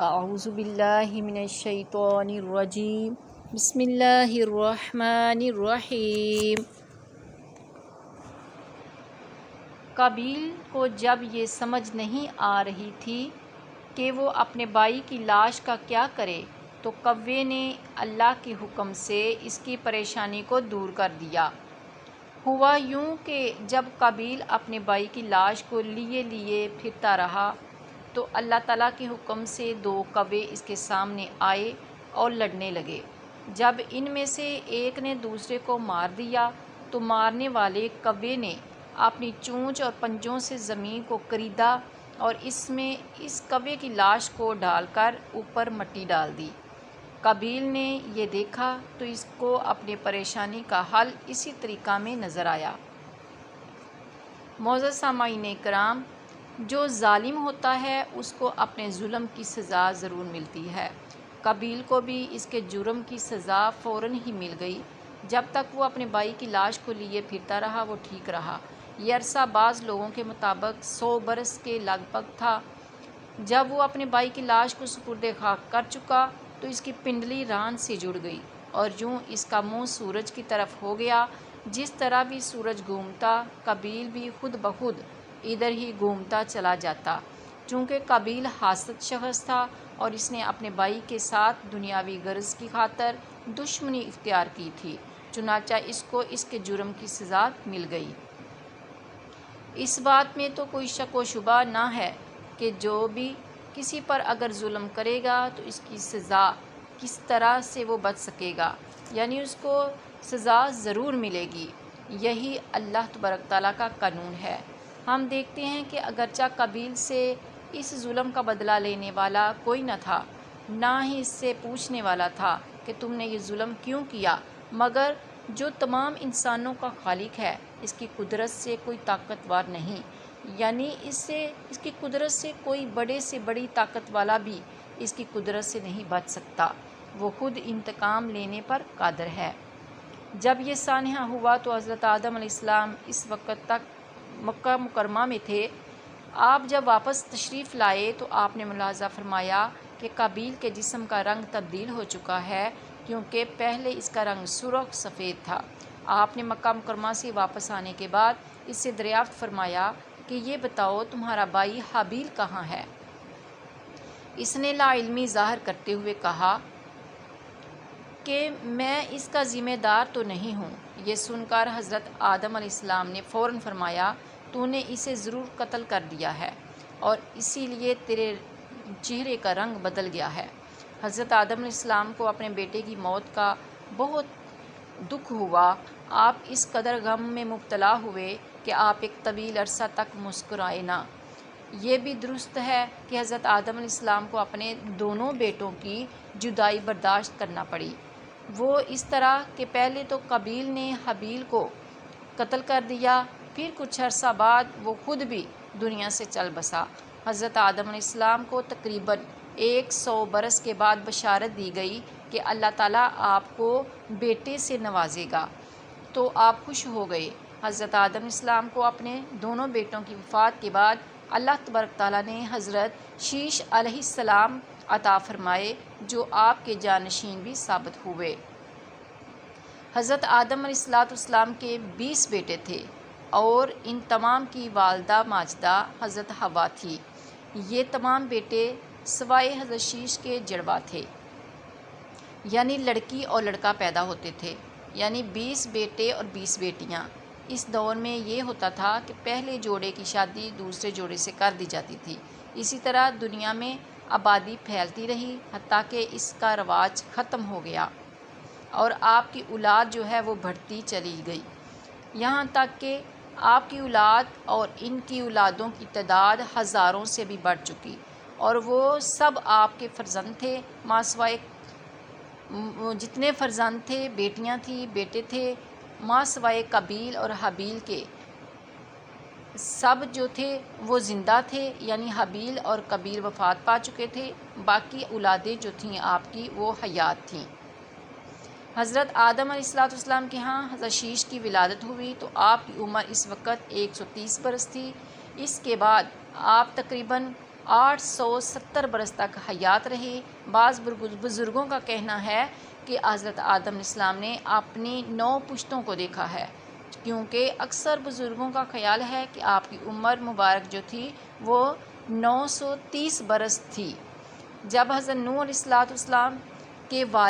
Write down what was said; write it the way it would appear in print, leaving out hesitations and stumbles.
اعوذ باللہ من الشیطان الرجیم بسم اللہ الرحمن الرحیم۔ قابیل کو جب یہ سمجھ نہیں آ رہی تھی کہ وہ اپنے بھائی کی لاش کا کیا کرے تو کوے نے اللہ کے حکم سے اس کی پریشانی کو دور کر دیا۔ ہوا یوں کہ جب قابیل اپنے بھائی کی لاش کو لیے پھرتا رہا تو اللہ تعالیٰ کے حکم سے دو کوے اس کے سامنے آئے اور لڑنے لگے۔ جب ان میں سے ایک نے دوسرے کو مار دیا تو مارنے والے کوے نے اپنی چونچ اور پنجوں سے زمین کو کریدا اور اس میں اس کوے کی لاش کو ڈال کر اوپر مٹی ڈال دی۔ قابیل نے یہ دیکھا تو اس کو اپنی پریشانی کا حل اسی طریقہ میں نظر آیا۔ معزز سامعین کرام، جو ظالم ہوتا ہے اس کو اپنے ظلم کی سزا ضرور ملتی ہے۔ قابیل کو بھی اس کے جرم کی سزا فوراً ہی مل گئی۔ جب تک وہ اپنے بھائی کی لاش کو لیے پھرتا رہا وہ ٹھیک رہا۔ یہ عرصہ بعض لوگوں کے مطابق 100 برس کے لگ بھگ تھا۔ جب وہ اپنے بھائی کی لاش کو سپرد خاک کر چکا تو اس کی پنڈلی ران سے جڑ گئی اور یوں اس کا منہ سورج کی طرف ہو گیا۔ جس طرح بھی سورج گھومتا قابیل بھی خود بخود ادھر ہی گھومتا چلا جاتا۔ چونکہ قابیل حاسد شخص تھا اور اس نے اپنے بھائی کے ساتھ دنیاوی غرض کی خاطر دشمنی اختیار کی تھی، چنانچہ اس کو اس کے جرم کی سزا مل گئی۔ اس بات میں تو کوئی شک و شبہ نہ ہے کہ جو بھی کسی پر اگر ظلم کرے گا تو اس کی سزا کس طرح سے وہ بچ سکے گا، یعنی اس کو سزا ضرور ملے گی۔ یہی اللہ تبارک تعالیٰ کا قانون ہے۔ ہم دیکھتے ہیں کہ اگرچہ قابیل سے اس ظلم کا بدلہ لینے والا کوئی نہ تھا، نہ ہی اس سے پوچھنے والا تھا کہ تم نے یہ ظلم کیوں کیا، مگر جو تمام انسانوں کا خالق ہے اس کی قدرت سے کوئی طاقتور نہیں، یعنی اس کی قدرت سے کوئی بڑے سے بڑی طاقت والا بھی اس کی قدرت سے نہیں بچ سکتا۔ وہ خود انتقام لینے پر قادر ہے۔ جب یہ سانحہ ہوا تو حضرت آدم علیہ السلام اس وقت تک مکہ مکرمہ میں تھے۔ آپ جب واپس تشریف لائے تو آپ نے ملاحظہ فرمایا کہ قابیل کے جسم کا رنگ تبدیل ہو چکا ہے، کیونکہ پہلے اس کا رنگ سرخ سفید تھا۔ آپ نے مکہ مکرمہ سے واپس آنے کے بعد اس سے دریافت فرمایا کہ یہ بتاؤ تمہارا بھائی حابیل کہاں ہے؟ اس نے لا علمی ظاہر کرتے ہوئے کہا کہ میں اس کا ذمہ دار تو نہیں ہوں۔ یہ سن کر حضرت آدم علیہ السلام نے فوراً فرمایا تو نے اسے ضرور قتل کر دیا ہے اور اسی لیے تیرے چہرے کا رنگ بدل گیا ہے۔ حضرت آدم علیہ السلام کو اپنے بیٹے کی موت کا بہت دکھ ہوا۔ آپ اس قدر غم میں مبتلا ہوئے کہ آپ ایک طویل عرصہ تک مسکرائے نہ۔ یہ بھی درست ہے کہ حضرت آدم علیہ السلام کو اپنے دونوں بیٹوں کی جدائی برداشت کرنا پڑی۔ وہ اس طرح کہ پہلے تو قابیل نے حابیل کو قتل کر دیا، پھر کچھ عرصہ بعد وہ خود بھی دنیا سے چل بسا۔ حضرت آدم علیہ السلام کو تقریباً 100 برس کے بعد بشارت دی گئی کہ اللہ تعالیٰ آپ کو بیٹے سے نوازے گا، تو آپ خوش ہو گئے۔ حضرت آدم علیہ السلام کو اپنے دونوں بیٹوں کی وفات کے بعد اللہ تبارک تعالیٰ نے حضرت شیش علیہ السلام عطا فرمائے جو آپ کے جانشین بھی ثابت ہوئے۔ حضرت آدم علیہ السلام کے 20 بیٹے تھے اور ان تمام کی والدہ ماجدہ حضرت حوا تھی۔ یہ تمام بیٹے سوائے حضرت شیش کے جڑواں تھے، یعنی لڑکی اور لڑکا پیدا ہوتے تھے، یعنی 20 بیٹے اور 20 بیٹیاں۔ اس دور میں یہ ہوتا تھا کہ پہلے جوڑے کی شادی دوسرے جوڑے سے کر دی جاتی تھی۔ اسی طرح دنیا میں آبادی پھیلتی رہی حتیٰ کہ اس کا رواج ختم ہو گیا اور آپ کی اولاد جو ہے وہ بڑھتی چلی گئی، یہاں تک کہ آپ کی اولاد اور ان کی اولادوں کی تعداد ہزاروں سے بھی بڑھ چکی اور وہ سب آپ کے فرزند تھے، ماں سوائے جتنے فرزند تھے بیٹیاں تھیں بیٹے تھے، ماں سوائے قابیل اور حابیل کے سب جو تھے وہ زندہ تھے، یعنی حابیل اور قابیل وفات پا چکے تھے، باقی اولادیں جو تھیں آپ کی وہ حیات تھیں۔ حضرت آدم علیہ السلام کے ہاں حضرت شیش کی ولادت ہوئی تو آپ کی عمر اس وقت 130 برس تھی۔ اس کے بعد آپ تقریباً 870 برس تک حیات رہے۔ بعض بزرگوں کا کہنا ہے کہ حضرت آدم علیہ السلام نے اپنی 9 پشتوں کو دیکھا ہے، کیونکہ اکثر بزرگوں کا خیال ہے کہ آپ کی عمر مبارک جو تھی وہ 930 برس تھی۔ جب حضرت نوح علیہ السلام کے والد